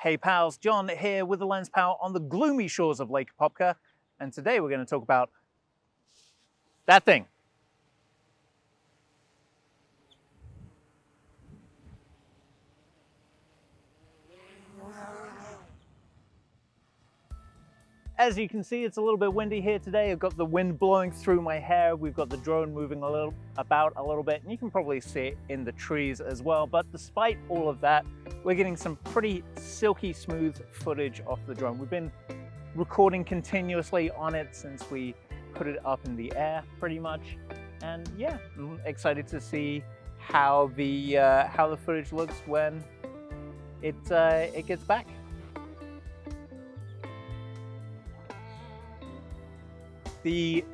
Hey pals, John here with the Lens Pal on the gloomy shores of Lake Apopka, and today we're going to talk about that thing. As you can see, it's a little bit windy here today. I've got the wind blowing through my hair. We've got the drone moving about a little bit, and you can probably see it in the trees as well. But despite all of that, we're getting some pretty silky smooth footage off the drone. We've been recording continuously on it since we put it up in the air pretty much. And yeah, I'm excited to see how the footage looks when it gets back. The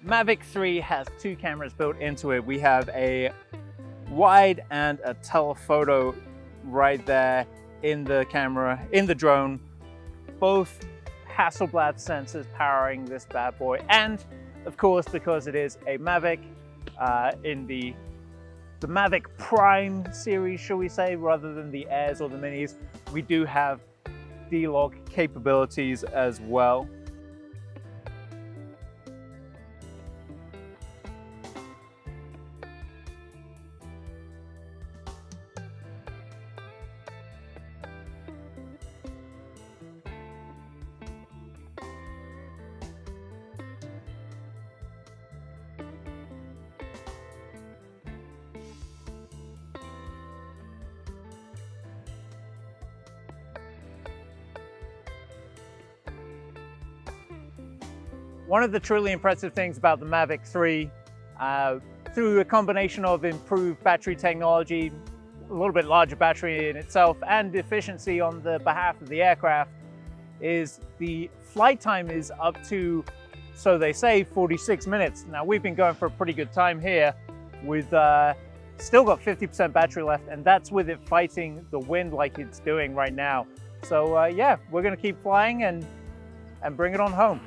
Mavic 3 has two cameras built into it. We have a wide and a telephoto right there in the camera, in the drone. Both Hasselblad sensors powering this bad boy. And of course, because it is a Mavic, in the Mavic Prime series, shall we say, rather than the Airs or the Minis, we do have D-Log capabilities as well. One of the truly impressive things about the Mavic 3, through a combination of improved battery technology, a little bit larger battery in itself, and efficiency on the behalf of the aircraft, is the flight time is up to, so they say, 46 minutes. Now, we've been going for a pretty good time here with still got 50% battery left, and that's with it fighting the wind like it's doing right now. So yeah, we're gonna keep flying and bring it on home.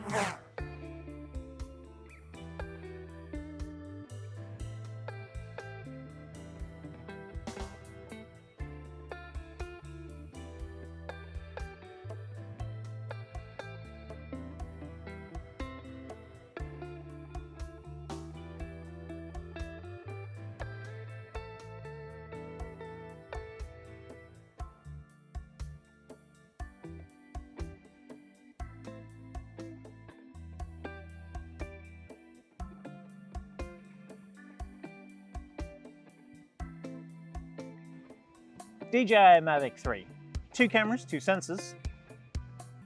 DJI Mavic 3. Two cameras, two sensors,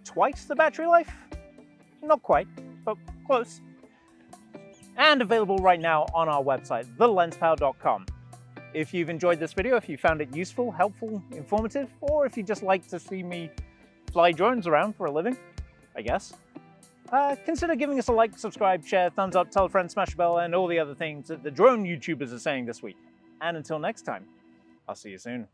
twice the battery life? Not quite, but close. And available right now on our website, thelenspower.com. If you've enjoyed this video, if you found it useful, helpful, informative, or if you just like to see me fly drones around for a living, I guess, consider giving us a like, subscribe, share, thumbs up, tell a friend, smash a bell, and all the other things that the drone YouTubers are saying this week. And until next time, I'll see you soon.